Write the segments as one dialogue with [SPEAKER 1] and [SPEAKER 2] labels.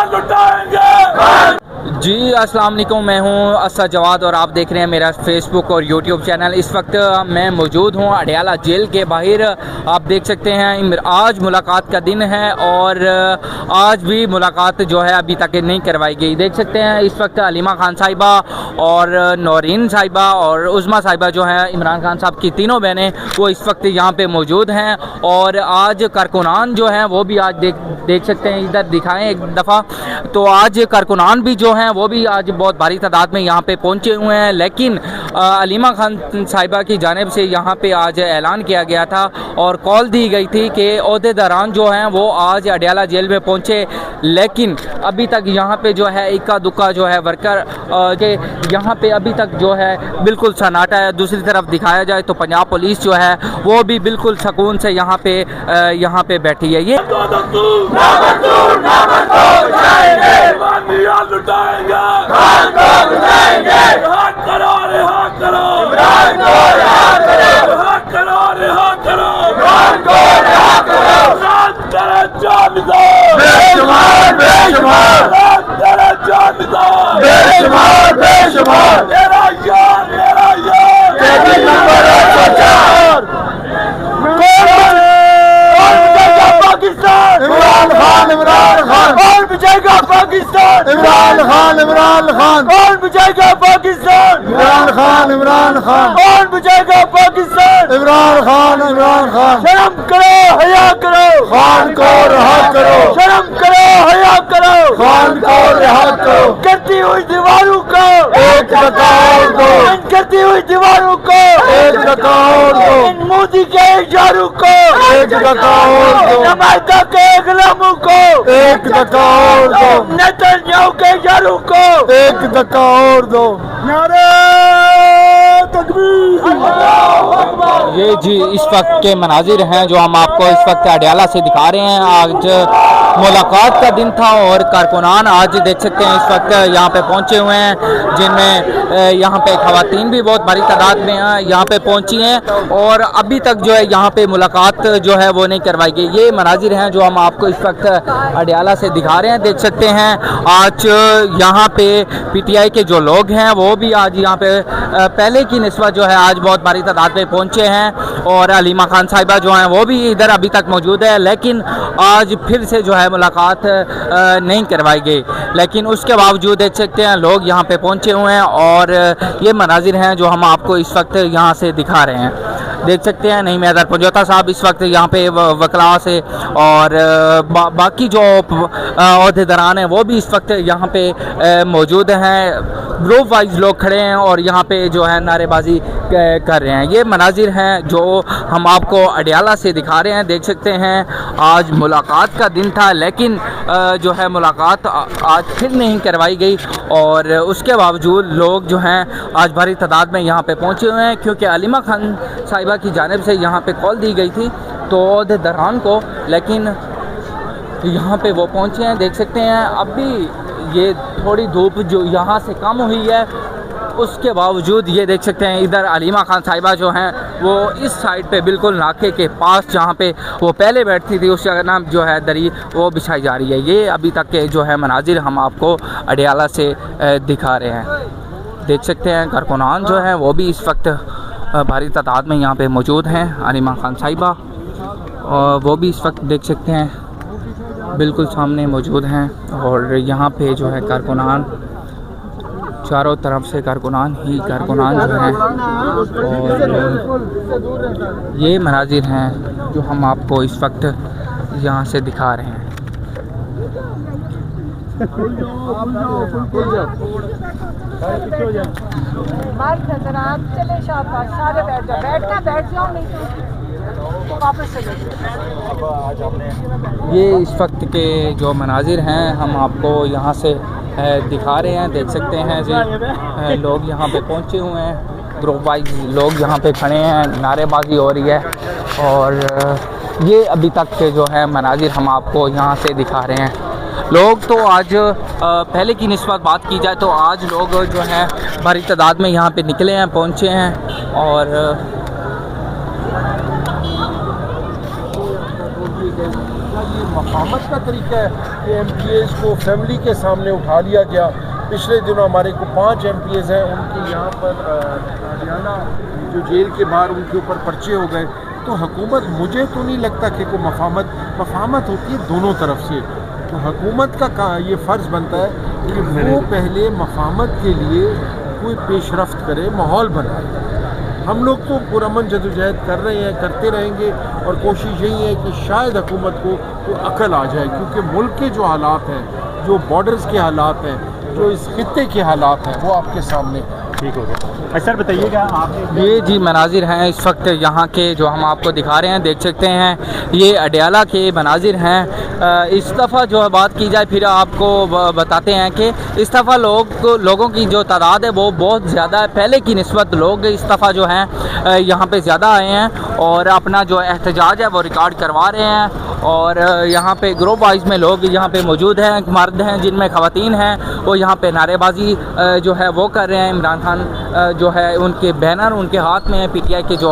[SPEAKER 1] लुटाएंगे
[SPEAKER 2] जी अस्सलाम वालेकुम, मैं हूं असद जवाद और आप देख रहे हैं मेरा फेसबुक और यूट्यूब चैनल। इस वक्त मैं मौजूद हूं अडयाला जेल के बाहर। आप देख सकते हैं आज मुलाकात का दिन है और आज भी मुलाकात जो है अभी तक नहीं करवाई गई। देख सकते हैं इस वक्त अलीमा खान साहिबा और नौरीन साहिबा और उज़मा साहिबा जो हैं इमरान खान साहब की तीनों बहनें, वो इस वक्त यहाँ पे मौजूद हैं। और आज कारकुनान जो हैं वो भी आज देख सकते हैं, इधर दिखाएं एक दफ़ा। तो आज कारकुनान भी जो हैं वो भी आज बहुत भारी तादाद में यहाँ पे पहुँचे हुए हैं। लेकिन अलीमा खान साहिबा की जानिब से यहाँ पे आज ऐलान किया गया था और कॉल दी गई थी कि ओहदेदारान जो हैं वो आज अडयाला जेल में पहुँचे, लेकिन अभी तक यहाँ पे जो है इक्का दुक्का जो है वर्कर के यहाँ पे अभी तक जो है बिल्कुल सन्नाटा है। दूसरी तरफ दिखाया जाए तो पंजाब पुलिस जो है वो भी बिल्कुल सुकून से यहाँ पे बैठी है। ये
[SPEAKER 1] इमरान खान कौन बचाएगा पाकिस्तान? इमरान खान कौन बचाएगा पाकिस्तान? इमरान खान शर्म करो, हया करो, खान को रहा करो। शर्म करो, हया करो, खान को रहा करो। करती हुई दीवारों को एक रकात दो, करती हुई दीवारों को एक रकात दो, मोदी के इशारों को एक रकात दो, अमेरिका के गुलामों को एक रकात दो, नेतन्याहू के इशारों को एक धक्का और दो। नारे तकबीर।
[SPEAKER 2] ये जी इस वक्त के मनाजिर हैं जो हम आपको इस वक्त अडयाला से दिखा रहे हैं। आज मुलाकात का दिन था और कारकुनान आज देख सकते हैं इस वक्त यहाँ पे पहुँचे हुए हैं, जिनमें यहाँ पे खवातीन भी बहुत बड़ी तादाद में यहाँ पे पहुँची हैं और अभी तक जो है यहाँ पे मुलाकात जो है वो नहीं करवाई गई। ये मनाजिर हैं जो हम आपको इस वक्त अडयाला से दिखा रहे हैं। देख सकते हैं आज यहाँ पे PTI के जो लोग हैं वो भी आज यहाँ पे पहले की निस्बत जो है आज बहुत बड़ी तादाद में पहुँचे हैं और अलीमा खान साहिबा जो हैं वो भी इधर अभी तक मौजूद है, लेकिन आज फिर से जो है मुलाकात नहीं करवाई गई। लेकिन उसके बावजूद देख सकते हैं लोग यहाँ पे पहुँचे हुए हैं और ये मनाजिर हैं जो हम आपको इस वक्त यहाँ से दिखा रहे हैं। देख सकते हैं नहीं मैदर पंजोता साहब इस वक्त यहाँ पे वकला से और बाकी जो ओहदेदारान हैं वो भी इस वक्त यहाँ पे मौजूद हैं। ग्रुप वाइज लोग खड़े हैं और यहाँ पे जो है नारेबाजी कर रहे हैं। ये मनाजिर हैं जो हम आपको अडयाला से दिखा रहे हैं। देख सकते हैं आज मुलाकात का दिन था, लेकिन जो है मुलाकात आज फिर नहीं करवाई गई और उसके बावजूद लोग जो हैं आज भारी तादाद में यहाँ पे पहुँचे हुए हैं, क्योंकि अलीमा खान साहिबा की जानिब से यहाँ पे कॉल दी गई थी तो ओहदेदारान को, लेकिन यहाँ पे वो पहुँचे हैं। देख सकते हैं अभी ये थोड़ी धूप जो यहाँ से कम हुई है, उसके बावजूद ये देख सकते हैं इधर अलीमा खान साहिबा जो हैं वो इस साइड पे बिल्कुल नाके के पास जहाँ पे वो पहले बैठती थी उस जगह नाम जो है दरी वो बिछाई जा रही है। ये अभी तक के जो है मनाजिर हम आपको अडयाला से दिखा रहे हैं। देख सकते हैं कारकुनान जो हैं वो भी इस वक्त भारी तादाद में यहाँ पे मौजूद हैं। अलीमा खान साहिबा और वो भी इस वक्त देख सकते हैं बिल्कुल सामने मौजूद हैं और यहाँ पे जो है कारकुनान चारों तरफ से कारकुनान ही कारकुनान जो हैं और ये मनाजिर हैं जो हम आपको इस वक्त यहाँ से दिखा रहे हैं।
[SPEAKER 3] चले शाबाश, सारे बैठ जाओ, बैठ जाओ, नहीं तो वापस चले जाओ।
[SPEAKER 2] ये इस वक्त के जो मनाजिर हैं हम आपको यहाँ से दिखा रहे हैं, देख सकते हैं जी। लोग यहाँ पे पहुँचे हुए हैं, ग्रुप वाइज लोग यहाँ पे खड़े हैं, नारेबाजी हो रही है। और ये अभी तक के जो है मनाजिर हम आपको यहाँ से दिखा रहे हैं। लोग तो आज पहले की निस्बत बात की जाए तो आज लोग जो है भारी तादाद में यहाँ पे निकले हैं, पहुँचे हैं। और
[SPEAKER 4] मफाहमत का तरीका है कि MPAs को फैमिली के सामने उठा लिया गया। पिछले दिनों हमारे को 5 MPAs हैं, उनके यहाँ पर हरियाणा जो जेल के बाहर उनके ऊपर पर्चे हो गए। तो हुकूमत, मुझे तो नहीं लगता कि कोई मफाहमत होती है दोनों तरफ से। तो हुकूमत का ये फ़र्ज़ बनता है कि वो पहले मफाहमत के लिए कोई पेशरफ्त करे, माहौल बनाए। हम लोग तो पुरअमन जदोजहद कर रहे हैं, करते रहेंगे और कोशिश यही है कि शायद हुकूमत को अकल आ जाए, क्योंकि मुल्क के जो हालात हैं, जो बॉर्डर्स के हालात हैं, जो इस खित्ते के हालात हैं, वो आपके सामने ठीक हो गए।
[SPEAKER 5] सर बताइएगा आप।
[SPEAKER 2] ये जी मनाजिर हैं इस वक्त यहाँ के जो हम आपको दिखा रहे हैं, देख सकते हैं ये अडयाला के मनाजिर हैं। इस दफ़ा जो है बात की जाए फिर आपको बताते हैं कि इस दफ़ा लोगों की जो तादाद है वो बहुत ज़्यादा है। पहले की निस्बत लोग इस दफ़ा जो हैं यहाँ पे ज़्यादा आए हैं और अपना जो एहतजाज है वो रिकॉर्ड करवा रहे हैं। और यहाँ पे ग्रुप वाइज में लोग यहाँ पे मौजूद हैं, मर्द हैं जिनमें ख़वातीन हैं, वो यहाँ पे नारेबाजी जो है वो कर रहे हैं। इमरान खान जो है उनके बैनर उनके हाथ में है, PTI के जो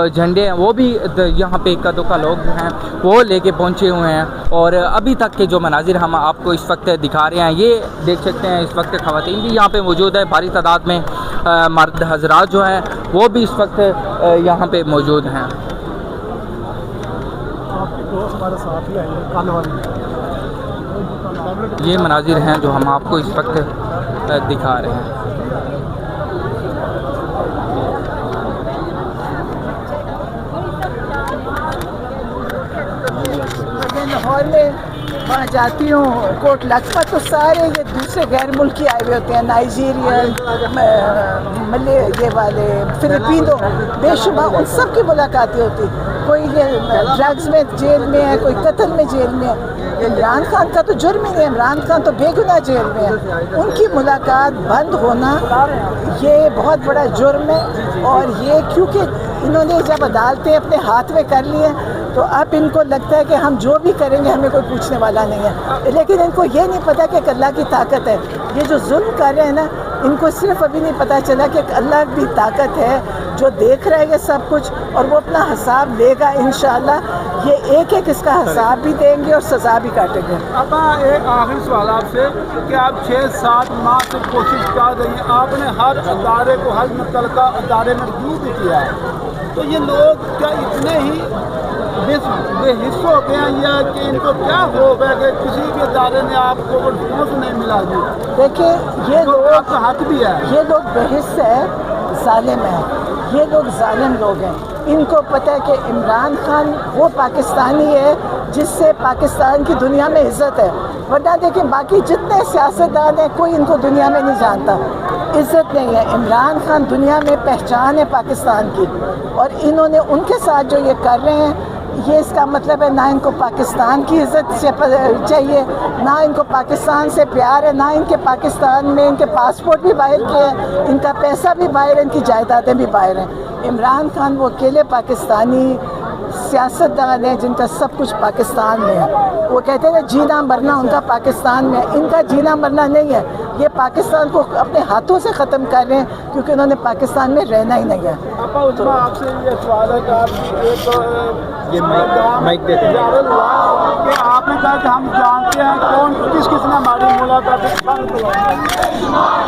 [SPEAKER 2] झंडे हैं वो भी यहाँ पे इक्का दुक्का लोग जो हैं वो लेके पहुँचे हुए हैं। और अभी तक के जो मनाजिर हम आपको इस वक्त दिखा रहे हैं, ये देख सकते हैं इस वक्त ख़वातीन भी यहाँ पे मौजूद है भारी तादाद में, मर्द हजरात जो हैं वो भी इस वक्त यहाँ पे मौजूद हैं। ये मनाजिर हैं जो हम आपको इस वक्त दिखा रहे हैं।
[SPEAKER 3] लाहौर में वहाँ जाती हूँ कोट लखपत, तो सारे ये दूसरे गैर मुल्की आए हुए होते हैं, नाइजीरियन, मले, ये वाले फिलिपिनो, बेशुमार उन सब की मुलाकातें होती। कोई ये ड्रग्स में जेल में है, कोई कत्ल में जेल में है। इमरान खान का तो जुर्म ही नहीं, इमरान खान तो बेगुनाह जेल में है। उनकी मुलाकात बंद होना ये बहुत बड़ा जुर्म है। और ये क्योंकि इन्होंने जब अदालतें अपने हाथ में कर ली हैं तो अब इनको लगता है कि हम जो भी करेंगे हमें कोई पूछने वाला नहीं है। लेकिन इनको ये नहीं पता कि अल्लाह की ताकत है। ये जो जुल्म कर रहे हैं ना, इनको सिर्फ अभी नहीं पता चला कि अल्लाह की ताकत है जो देख रहा है ये सब कुछ, और वो अपना हिसाब लेगा इंशाअल्लाह। ये एक एक इसका हिसाब भी देंगे और सज़ा भी काटेंगे।
[SPEAKER 1] अब एक आखिरी सवाल आपसे कि आप 6-7 माह से कोशिश कर रही हैं, आपने हर अदारे को, हर मुतलका अदारे में रिव्यू भी किया है, तो ये लोग क्या इतने ही बेहिस हो गए हैं या कि इनको क्या हो गया कि किसी भी अदारे ने आपको रिस्पॉन्स नहीं मिला?
[SPEAKER 3] देखिए ये लोग,
[SPEAKER 1] आपका हक भी है,
[SPEAKER 3] ये लोग बेहिस है, जालिम है, ये लोग जालिम लोग हैं। इनको पता है कि इमरान खान वो पाकिस्तानी है जिससे पाकिस्तान की दुनिया में इज़्ज़त है। वरना देखिए बाकी जितने सियासतदान हैं कोई इनको दुनिया में नहीं जानता, इज़्ज़त नहीं है। इमरान खान दुनिया में पहचान है पाकिस्तान की, और इन्होंने उनके साथ जो ये कर रहे हैं, ये इसका मतलब है ना इनको पाकिस्तान की इज़्ज़त से चाहिए, ना इनको पाकिस्तान से प्यार है, ना इनके पाकिस्तान में इनके पासपोर्ट भी बाहर के हैं, इनका पैसा भी बाहर है, इनकी जायदादें भी बाहर हैं। इमरान खान वो अकेले पाकिस्तानी सियासतदान है जिनका सब कुछ पाकिस्तान में है। वो कहते हैं जीना मरना उनका पाकिस्तान में है, इनका जीना मरना नहीं है। ये पाकिस्तान को अपने हाथों से ख़त्म कर रहे हैं क्योंकि उन्होंने पाकिस्तान में रहना ही नहीं है।
[SPEAKER 1] उसमें आपसे ये सवाल है कि आप ये माइक देते हैं कि आपने कहा कि हम जानते हैं कौन किस किसने हमारी मुलाकात
[SPEAKER 2] बेशुमार